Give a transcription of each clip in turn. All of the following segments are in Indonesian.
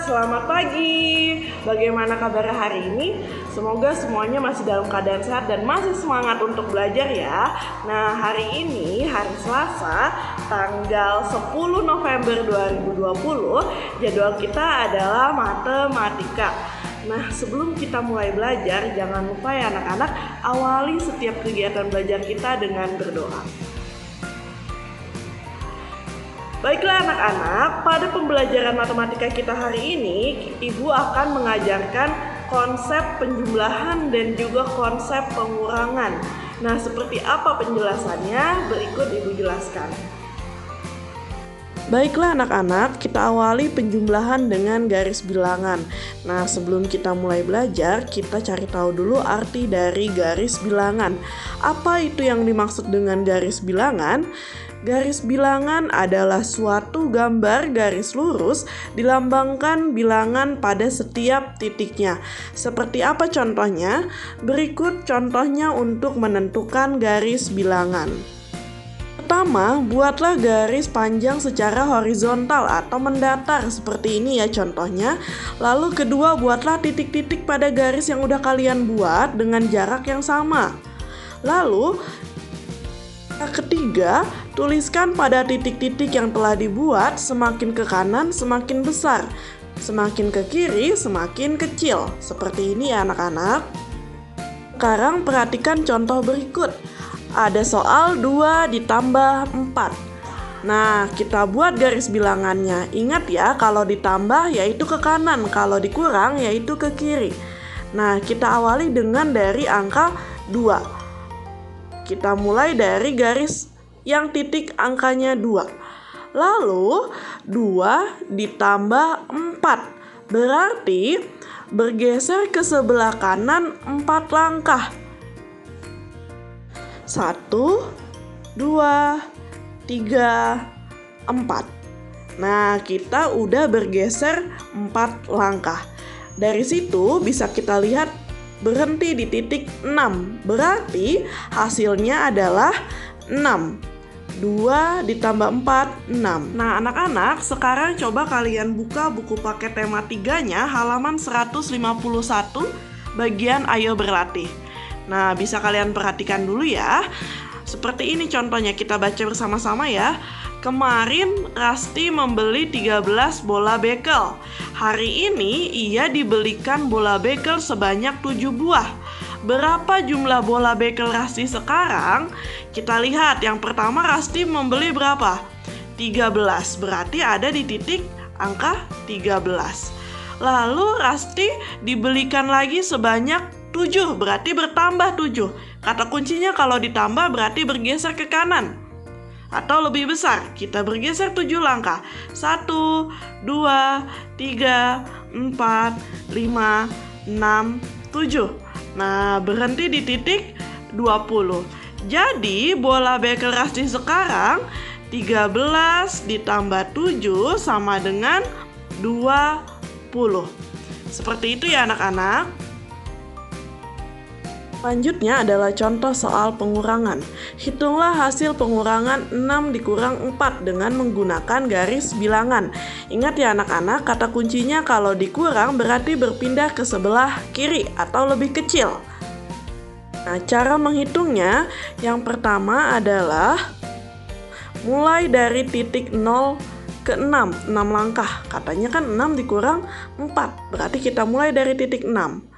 selamat pagi. Bagaimana kabar hari ini? Semoga semuanya masih dalam keadaan sehat dan masih semangat untuk belajar ya. Nah, hari ini hari Selasa, tanggal 10 November 2020, jadwal kita adalah matematika. Nah, sebelum kita mulai belajar, jangan lupa ya anak-anak, awali setiap kegiatan belajar kita dengan berdoa. Baiklah anak-anak, pada pembelajaran matematika kita hari ini, Ibu akan mengajarkan konsep penjumlahan dan juga konsep pengurangan. Nah, seperti apa penjelasannya? Berikut Ibu jelaskan. Baiklah anak-anak, kita awali penjumlahan dengan garis bilangan. Nah, sebelum kita mulai belajar, kita cari tahu dulu arti dari garis bilangan. Apa itu yang dimaksud dengan garis bilangan? Garis bilangan adalah suatu gambar garis lurus dilambangkan bilangan pada setiap titiknya. Seperti apa contohnya? Berikut contohnya untuk menentukan garis bilangan. Pertama, buatlah garis panjang secara horizontal atau mendatar seperti ini ya contohnya. Lalu kedua, buatlah titik-titik pada garis yang udah kalian buat dengan jarak yang sama. Lalu ketiga, tuliskan pada titik-titik yang telah dibuat semakin ke kanan semakin besar, semakin ke kiri semakin kecil. Seperti ini ya anak-anak. Sekarang perhatikan contoh berikut. Ada soal 2 ditambah 4. Nah, kita buat garis bilangannya. Ingat ya, kalau ditambah yaitu ke kanan, kalau dikurang yaitu ke kiri. Nah, kita awali dengan dari angka 2. Kita mulai dari garis yang titik angkanya 2. Lalu 2 ditambah 4. Berarti bergeser ke sebelah kanan 4 langkah. 1, 2, 3, 4. Nah, kita udah bergeser 4 langkah. Dari situ bisa kita lihat berhenti di titik 6. Berarti hasilnya adalah 6. 2 ditambah 4, 6. Nah anak-anak, sekarang coba kalian buka buku paket tema 3-nya halaman 151 bagian Ayo Berlatih. Nah, bisa kalian perhatikan dulu ya. Seperti ini contohnya, kita baca bersama-sama ya. Kemarin Rasti membeli 13 bola bekel. Hari ini ia dibelikan bola bekel sebanyak 7 buah. Berapa jumlah bola bekel Rasti sekarang? Kita lihat, yang pertama Rasti membeli berapa? 13, berarti ada di titik angka 13. Lalu Rasti dibelikan lagi sebanyak 7, berarti bertambah 7. Kata kuncinya kalau ditambah berarti bergeser ke kanan atau lebih besar. Kita bergeser 7 langkah. 1, 2, 3, 4, 5, 6, 7. Nah, berhenti di titik 20. Jadi, bola bekel Rasti sekarang 13 ditambah 7 sama dengan 20. Seperti itu ya anak-anak. Selanjutnya adalah contoh soal pengurangan. Hitunglah hasil pengurangan 6 dikurang 4 dengan menggunakan garis bilangan. Ingat ya anak-anak, kata kuncinya kalau dikurang berarti berpindah ke sebelah kiri atau lebih kecil. Nah, cara menghitungnya yang pertama adalah mulai dari titik 0 ke 6 langkah. Katanya kan 6 dikurang 4, berarti kita mulai dari titik 6.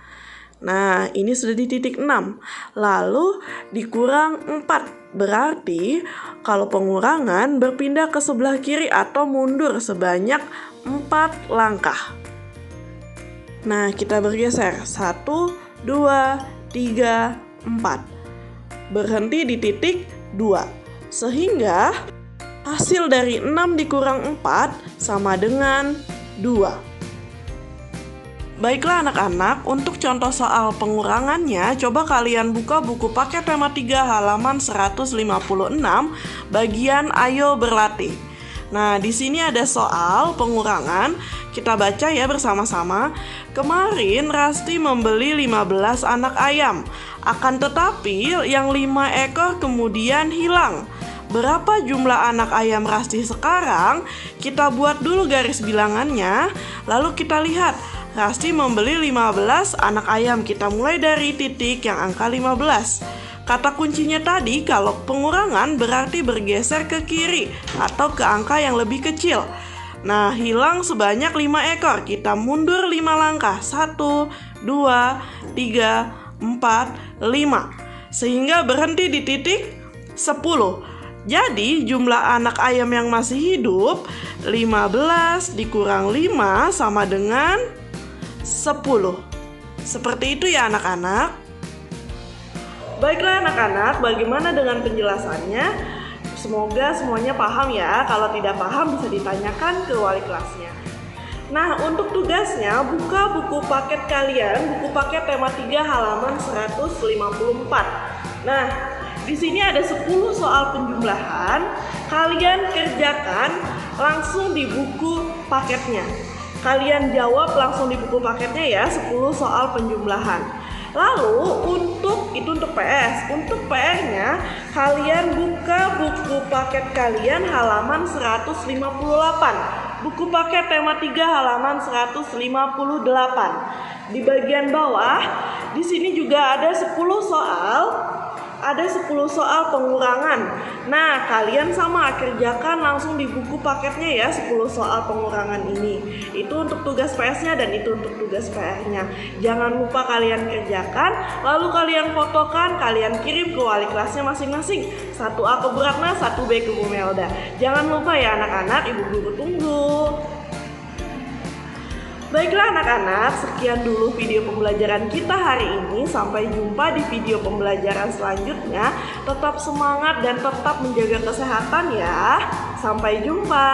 Nah, ini sudah di titik 6. Lalu dikurang 4. Berarti kalau pengurangan berpindah ke sebelah kiri atau mundur sebanyak 4 langkah. Nah, kita bergeser 1, 2, 3, 4. Berhenti di titik 2. Sehingga hasil dari 6 dikurang 4 sama dengan 2. Baiklah anak-anak, untuk contoh soal pengurangannya, coba kalian buka buku paket tema 3 halaman 156 bagian Ayo Berlatih. Nah, di sini ada soal pengurangan. Kita baca ya bersama-sama. Kemarin Rasti membeli 15 anak ayam. Akan tetapi yang 5 ekor kemudian hilang. berapa jumlah anak ayam Rasti sekarang, kita buat dulu garis bilangannya. Lalu kita lihat, Rasti membeli 15 anak ayam. Kita mulai dari titik yang angka 15. Kata kuncinya tadi, kalau pengurangan berarti bergeser ke kiri atau ke angka yang lebih kecil. Nah, hilang sebanyak 5 ekor. Kita mundur 5 langkah. 1, 2, 3, 4, 5. Sehingga berhenti di titik 10. Jadi jumlah anak ayam yang masih hidup 15 dikurang 5 sama dengan 10. Seperti itu ya anak-anak. Baiklah anak-anak, bagaimana dengan penjelasannya? Semoga semuanya paham ya. Kalau tidak paham bisa ditanyakan ke wali kelasnya. Nah, untuk tugasnya, buka buku paket kalian, buku paket tema 3 halaman 154. Nah, di sini ada 10 soal penjumlahan. Kalian kerjakan langsung di buku paketnya. Kalian jawab langsung di buku paketnya ya, 10 soal penjumlahan. Lalu untuk PS, untuk PR-nya kalian buka buku paket kalian halaman 158. Buku paket tema 3 halaman 158. Di bagian bawah, di sini juga ada 10 soal. Ada 10 soal pengurangan. Nah, kalian sama kerjakan langsung di buku paketnya ya 10 soal pengurangan ini. Itu untuk tugas PS-nya dan itu untuk tugas PR-nya. Jangan lupa kalian kerjakan, lalu kalian fotokan, kalian kirim ke wali kelasnya masing-masing. 1A ke Bu Ratna, 1B ke Bu Melda. Jangan lupa ya anak-anak, Ibu Guru tunggu. Baiklah anak-anak, sekian dulu video pembelajaran kita hari ini. Sampai jumpa di video pembelajaran selanjutnya. Tetap semangat dan tetap menjaga kesehatan ya. Sampai jumpa.